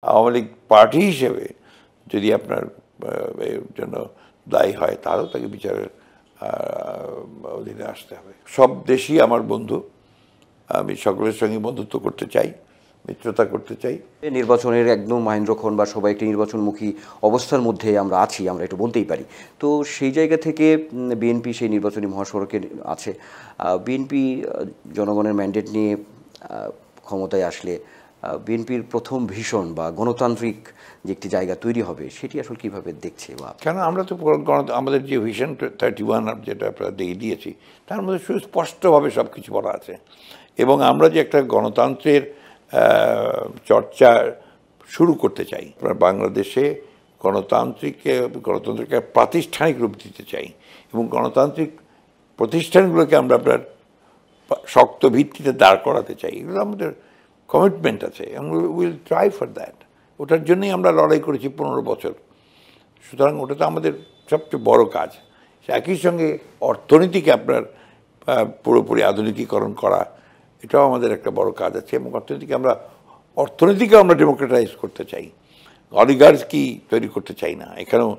Awami League party হিসেবে যদি আপনার এর জন্য দায়ী হয় তাহলেও তাকে বিচারের অধীনে আসতে হবে। সব দেশই আমার বন্ধু, আমি সকলের সঙ্গে বন্ধুত্ব করতে চাই, মিত্রতা করতে চাই। নির্বাচনের একদম মাহেন্দ্রক্ষণ বা সবাই একটি নির্বাচনমুখী অবস্থার মধ্যে আমরা আছি, আমরা একটু বলতেই পারি। তো সেই জায়গা থেকে বিএনপি সেই নির্বাচনী মহাসড়কে আছে। বিএনপি জনগণের ম্যান্ডেট নিয়ে ক্ষমতায় আসলে বিএনপির প্রথম ভীষণ বা গণতান্ত্রিক যে একটি জায়গা তৈরি হবে সেটি আসলে কীভাবে দেখছে? বা কেন আমরা তো আমাদের যে ভিশন 31 যেটা আপনারা দিয়েছি তার মধ্যে সুস্পষ্টভাবে সব কিছু বলা আছে, এবং আমরা যে একটা গণতন্ত্রের চর্চা শুরু করতে চাই। বাংলাদেশে গণতন্ত্রকে প্রাতিষ্ঠানিক রূপ দিতে চাই, এবং গণতান্ত্রিক প্রতিষ্ঠানগুলোকে আমরা আপনার শক্ত ভিত্তিতে দাঁড় করাতে চাই। এগুলো আমাদের কমিটমেন্ট আছে, এবং উইল ট্রাই ফর দ্যাট। ওটার জন্যই আমরা লড়াই করেছি 15 বছর। সুতরাং ওটা তো আমাদের সবচেয়ে বড় কাজ। একই সঙ্গে অর্থনীতিকে আপনার পুরোপুরি আধুনিকীকরণ করা, এটাও আমাদের একটা বড় কাজ আছে, এবং অর্থনীতিকেও আমরা ডেমোক্রেটাইজ করতে চাই, অলিগার্কি তৈরি করতে চাই না। এখানেও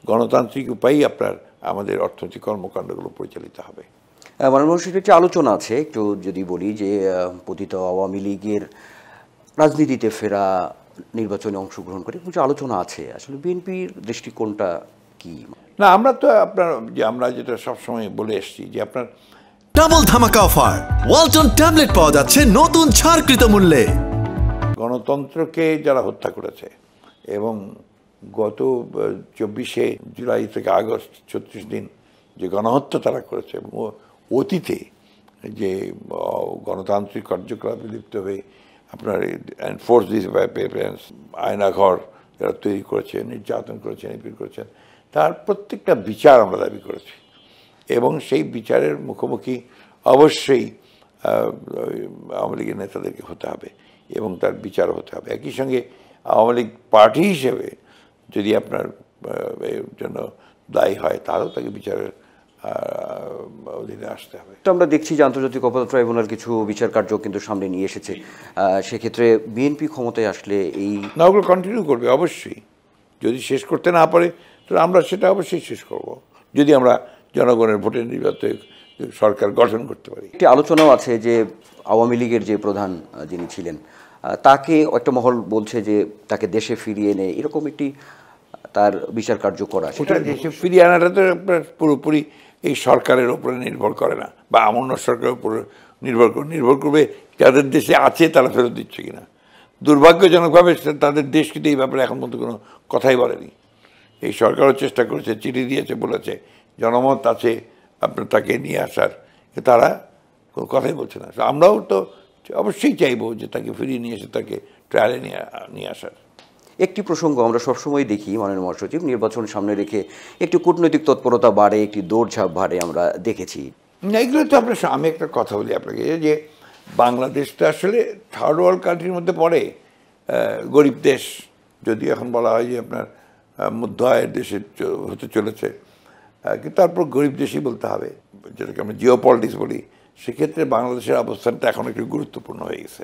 গণতান্ত্রিক উপায়েই আপনার আমাদের অর্থনৈতিক কর্মকাণ্ডগুলো পরিচালিত হবে। মানুষের একটি আলোচনা আছে, একটু যদি বলি যে পতিত আওয়ামী লীগের রাজনীতিতে ফেরা, নির্বাচনে অংশগ্রহণ করে কিছু আলোচনা আছে। আসলে বিএনপির দৃষ্টিকোণটা কি? না, আমরা তো আমরা যেটা সবসময় বলে এসেছি যে আপনার ডাবল ধামাকা অফার, ওয়ালটন ট্যাবলেট পাওয়া যাচ্ছে নতুন ছাড়কৃত মূল্যে। গণতন্ত্রকে যারা হত্যা করেছে, এবং গত 24শে জুলাই থেকে আগস্ট 36 দিন যে গণহত্যা তারা করেছে, এবং অতীতে যে গণতান্ত্রিক কার্যকলাপে লিপ্ত হয়ে আপনার এনফোর্স ডিসঅ্যাপিয়ারেন্স, আয়নাঘর যারা তৈরি করেছে, নির্যাতন করেছেন, নিপীড়ন করেছেন, তার প্রত্যেকটা বিচার আমরা দাবি করেছি, এবং সেই বিচারের মুখোমুখি অবশ্যই আওয়ামী লীগের নেতাদেরকে হতে হবে, এবং তার বিচার হতে হবে। একই সঙ্গে আওয়ামী লীগ পার্টি হিসেবে যদি আপনার এর জন্য দায়ী হয় তাহলেও তাকে বিচারের অধীনে আসতে হবে। তো আমরা দেখছি যে আন্তর্জাতিক অপরাধ ট্রাইব্যুনাল কিছু বিচার কার্য কিন্তু সামনে নিয়ে এসেছে। সেক্ষেত্রে বিএনপি ক্ষমতায় আসলে এই ওগুলো কন্টিনিউ করবে অবশ্যই। যদি শেষ করতে না পারে তাহলে আমরা সেটা অবশ্যই শেষ করব, যদি আমরা জনগণের ভোটের নির্বাচনে সরকার গঠন করতে পারি। একটি আলোচনাও আছে যে আওয়ামী লীগের যে প্রধান যিনি ছিলেন তাকে একটা মহল বলছে যে তাকে দেশে ফিরিয়ে এনে এরকম একটি তার বিচার কার্য করা। সেটা দেশে ফিরিয়ে আনাটা তো পুরোপুরি এই সরকারের উপরে নির্ভর করে না, বা অন্য সরকারের উপরে নির্ভর করবে যাদের দেশে আছে তারা ফেরত দিচ্ছে কিনা। দুর্ভাগ্যজনকভাবে তাদের দেশ কিন্তু এই ব্যাপারে এখন পর্যন্ত কোনো কথাই বলেনি। এই সরকারও চেষ্টা করেছে, চিঠি দিয়েছে, বলেছে জনমত আছে আপনার তাকে নিয়ে আসার, তারা কোনো কথাই বলছে না। আমরাও তো অবশ্যই চাইবো যে তাকে ফিরিয়ে নিয়ে এসে তাকে ট্রায়ালে নিয়ে আসার। একটি প্রসঙ্গ আমরা সবসময় দেখি, মাননীয় মহাসচিব, নির্বাচন সামনে রেখে একটি কূটনৈতিক তৎপরতা বাড়ে, একটি দৌড়ঝাঁপ বাড়ে আমরা দেখেছি। এইগুলো তো আমি একটা কথা বলি আপনাকে, যে বাংলাদেশটা আসলে থার্ড ওয়ার্ল্ড কান্ট্রির মধ্যে পড়ে, গরিব দেশ, যদি এখন বলা হয় যে আপনার মধ্য আয়ের দেশে হতে চলেছে, কিন্তু তারপর গরিব দেশই বলতে হবে, যেটাকে আমরা জিও পলিটিক্স বলি। সেক্ষেত্রে বাংলাদেশের অবস্থানটা এখন একটু গুরুত্বপূর্ণ হয়ে গেছে,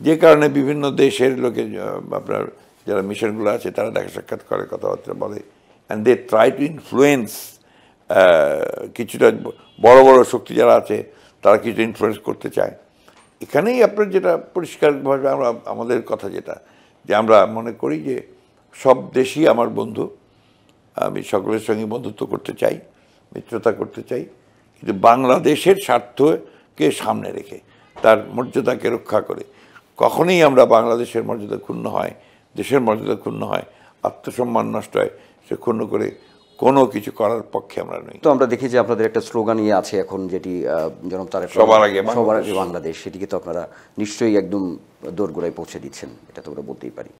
যে কারণে বিভিন্ন দেশের লোকে আপনার যারা মিশনগুলো আছে তারা দেখা সাক্ষাৎ করে, কথাবার্তা বলে, and they try to influence. কিছুটা বড় বড় শক্তি যারা আছে তারা কিছু ইনফ্লুয়েন্স করতে চায়। এখানেই আপনার যেটা পরিষ্কারভাবে আমাদের কথা যেটা, যে আমরা মনে করি যে সব দেশই আমার বন্ধু, আমি সকলের সঙ্গে বন্ধুত্ব করতে চাই, মিত্রতা করতে চাই, কিন্তু বাংলাদেশের স্বার্থকে সামনে রেখে, তার মর্যাদাকে রক্ষা করে। কখনোই আমরা বাংলাদেশের মর্যাদা ক্ষুণ্ণ হয়, দেশের মর্যাদা ক্ষুণ্ণ হয়, আত্মসম্মান নষ্ট হয়, সে ক্ষুণ্ণ করে কোনো কিছু করার পক্ষে আমরা নই। তো আমরা দেখি যে আপনাদের একটা স্লোগান ইয়ে আছে এখন, যেটি জনাব তারেক সবার আগে বাংলাদেশ, সেটিকে তো আপনারা নিশ্চয়ই একদম দোরগোড়ায় পৌঁছে দিচ্ছেন, এটা তো আমরা বলতেই পারি।